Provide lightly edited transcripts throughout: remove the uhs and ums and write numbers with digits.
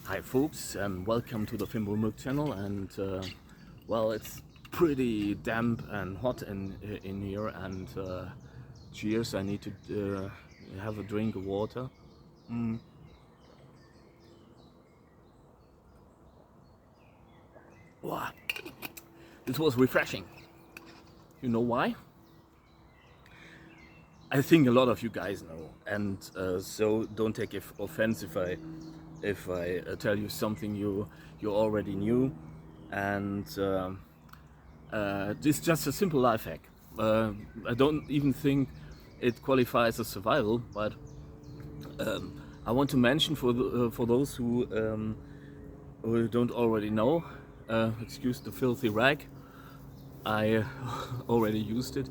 Hi folks, and welcome to the Fimble Milk channel. And well, it's pretty damp and hot in here. And cheers! I need to have a drink of water. Wow, this was refreshing. You know why? I think a lot of you guys know, and so don't take offense if I tell you something you already knew. And this is just a simple life hack. I don't even think it qualifies as survival, but I want to mention for those who don't already know. Excuse the filthy rag. I already used it.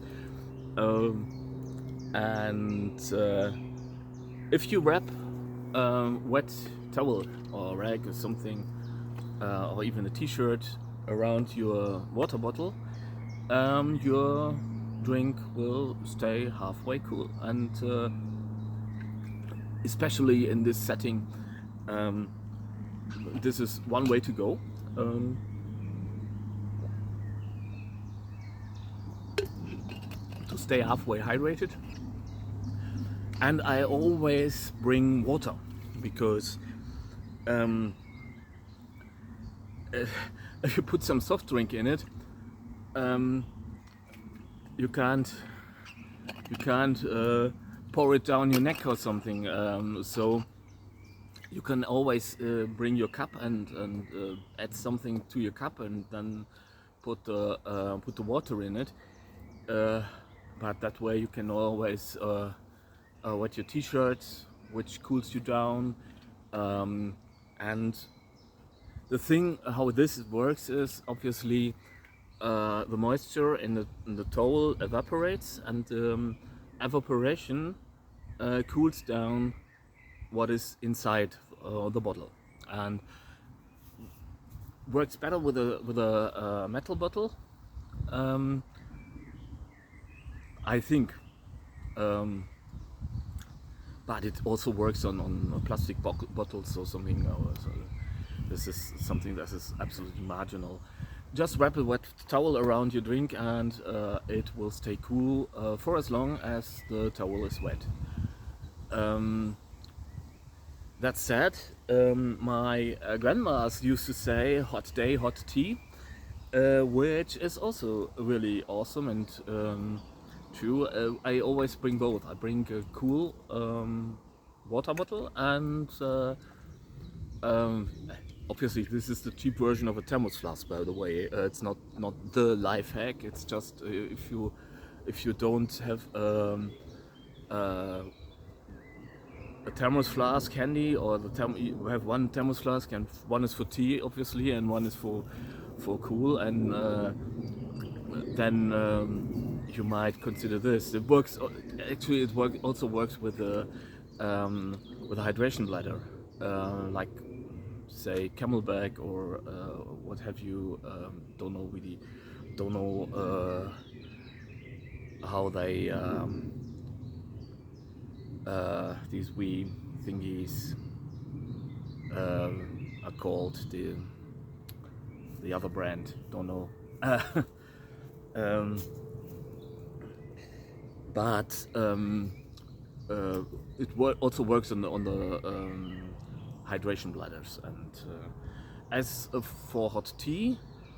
And if you wrap wet towel or rag or something, or even a t-shirt around your water bottle, your drink will stay halfway cool. And especially in this setting, this is one way to go. To stay halfway hydrated. And I always bring water because if you put some soft drink in it, you can't pour it down your neck or something. So you can always bring your cup and add something to your cup and then put the water in it. But that way you can always wet your t-shirt, which cools you down. And the thing how this works is obviously the moisture in the towel evaporates, and evaporation cools down what is inside the bottle, and works better with a metal bottle, I think. But it also works on plastic bottles or something. So this is something that is absolutely marginal. Just wrap a wet towel around your drink, and it will stay cool for as long as the towel is wet. That said, my grandmas used to say "hot day, hot tea," which is also really awesome and true. I always bring both. I bring a cool water bottle, and obviously this is the cheap version of a thermos flask, by the way. It's not the life hack. It's just if you don't have a thermos flask handy, or you have one thermos flask, and one is for tea obviously and one is for cool, and then you might consider this. It works actually. Also works with a hydration bladder, like say Camelback or what have you. Don't know how they these wee thingies are called. The other brand, don't know. um, but it also works on the hydration bladders. And as for hot tea,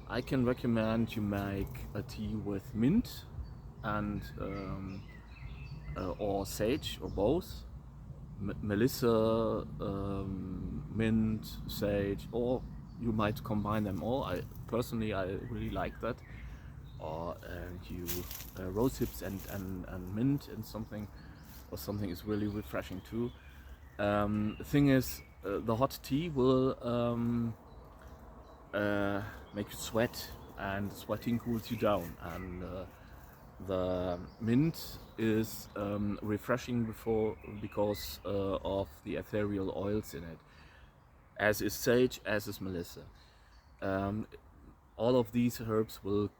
I can recommend you make a tea with mint and or sage, or both. Melissa, mint, sage, or you might combine them all. I really like that. Or you rose hips and mint and something, or something is really refreshing too. The thing is, the hot tea will make you sweat, and sweating cools you down, and the mint is refreshing because of the ethereal oils in it, as is sage, as is melissa. All of these herbs will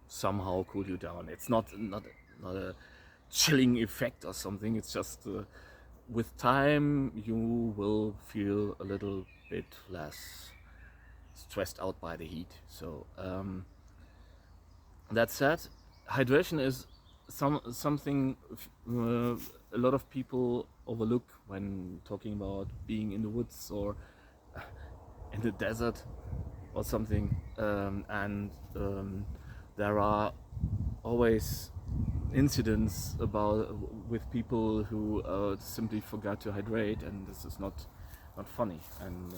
somehow cool you down. It's not a chilling effect or something. It's just with time you will feel a little bit less stressed out by the heat. So that said, hydration is something a lot of people overlook when talking about being in the woods or in the desert or something, and there are always incidents about with people who simply forgot to hydrate, and this is not funny. And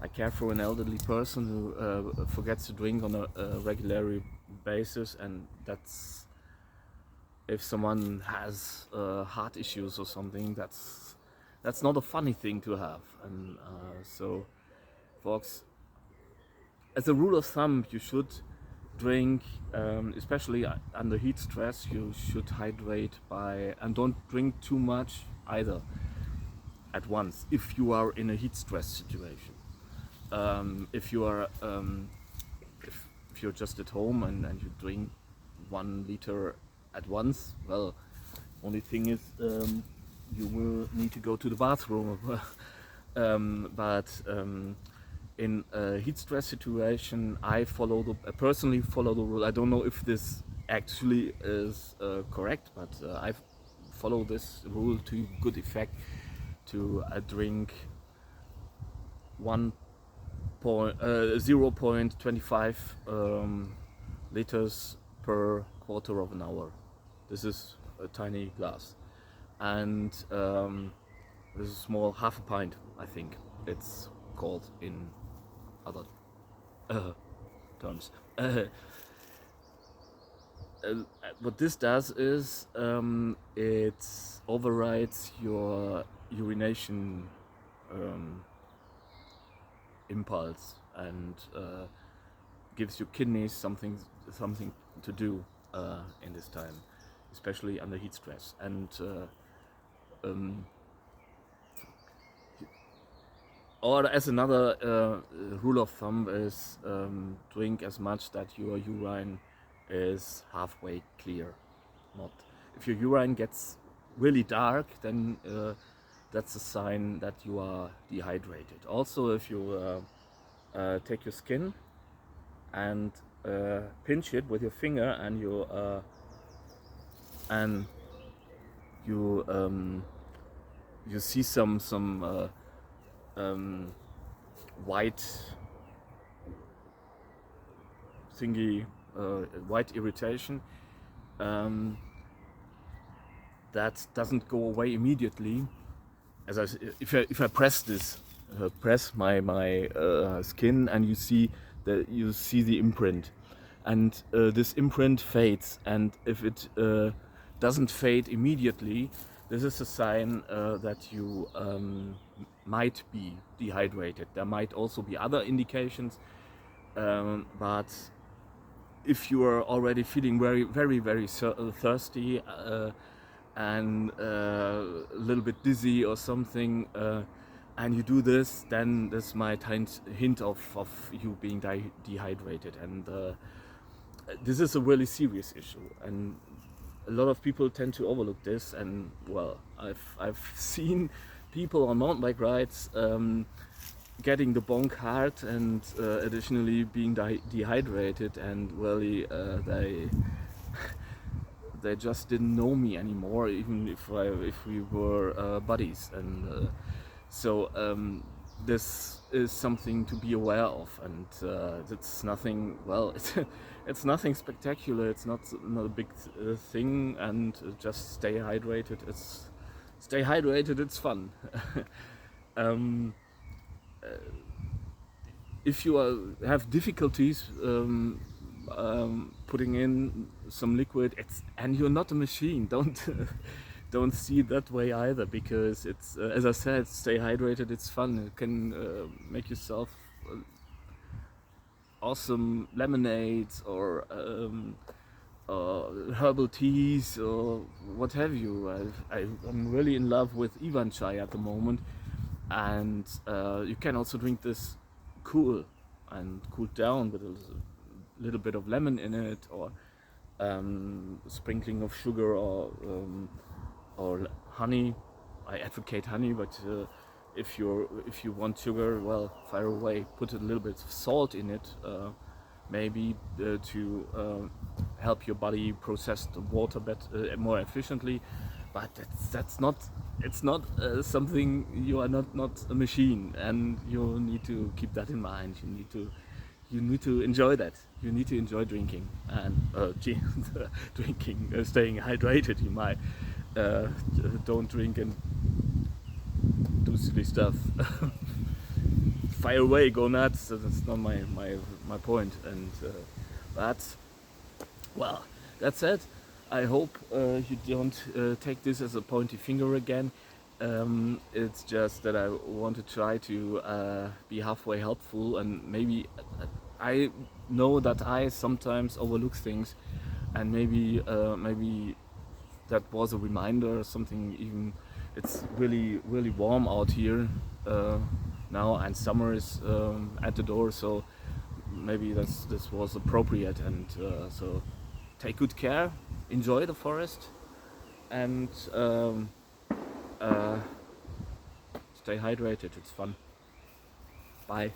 I care for an elderly person who forgets to drink on a regular basis, and that's, if someone has heart issues or something, that's not a funny thing to have. And so, folks, as a rule of thumb, you should drink, especially under heat stress, you should hydrate by, and don't drink too much either at once if you are in a heat stress situation. If you are if you're just at home and you drink 1 liter at once, well, only thing is you will need to go to the bathroom. But in a heat stress situation, I personally follow the rule. I don't know if this actually is correct, but I follow this rule to good effect, to drink 0.25 liters per quarter of an hour. This is a tiny glass, and this is small, half a pint, I think it's called in other terms. What this does is it overrides your urination impulse and gives your kidneys something to do in this time, especially under heat stress. And or as another rule of thumb is drink as much that your urine is halfway clear. Not if your urine gets really dark, then that's a sign that you are dehydrated. Also, if you take your skin and pinch it with your finger, and you see some white thingy, white irritation, that doesn't go away immediately. If I press my skin, and you see the imprint, and this imprint fades, and if it doesn't fade immediately, this is a sign that you might be dehydrated. There might also be other indications, but if you are already feeling very, very, very thirsty and a little bit dizzy or something, and you do this, then this might hint of you being dehydrated, and this is a really serious issue, and a lot of people tend to overlook this. And well, I've seen people on mountain bike rides getting the bonk hard and additionally being dehydrated, and really they just didn't know me anymore, even if we were buddies. And so this is something to be aware of, and it's nothing. Well, it's nothing spectacular. It's not a big thing, and just stay hydrated. It's fun. If you have difficulties putting in some liquid, and you're not a machine, don't see it that way either, because it's as I said, stay hydrated. It's fun. You can make yourself awesome lemonades or herbal teas or what have you. I'm really in love with Ivan chai at the moment, and you can also drink this cool and cooled down with a little bit of lemon in it, or sprinkling of sugar or honey. I advocate honey, but if you want sugar, well, fire away. Put a little bit of salt in it, maybe to help your body process the water more efficiently. But that's not, it's not something. You are not a machine, and you need to keep that in mind. You need to enjoy that. You need to enjoy drinking and drinking, staying hydrated. You might don't drink and do silly stuff. Fire away, go nuts. That's not my point. And but well, that's it. I hope you don't take this as a pointy finger again. It's just that I want to try to be halfway helpful, and maybe I know that I sometimes overlook things, and maybe that was a reminder or something. Even it's really warm out here now, and summer is at the door, so maybe this was appropriate. And so take good care, enjoy the forest, and uh, stay hydrated. It's fun. Bye.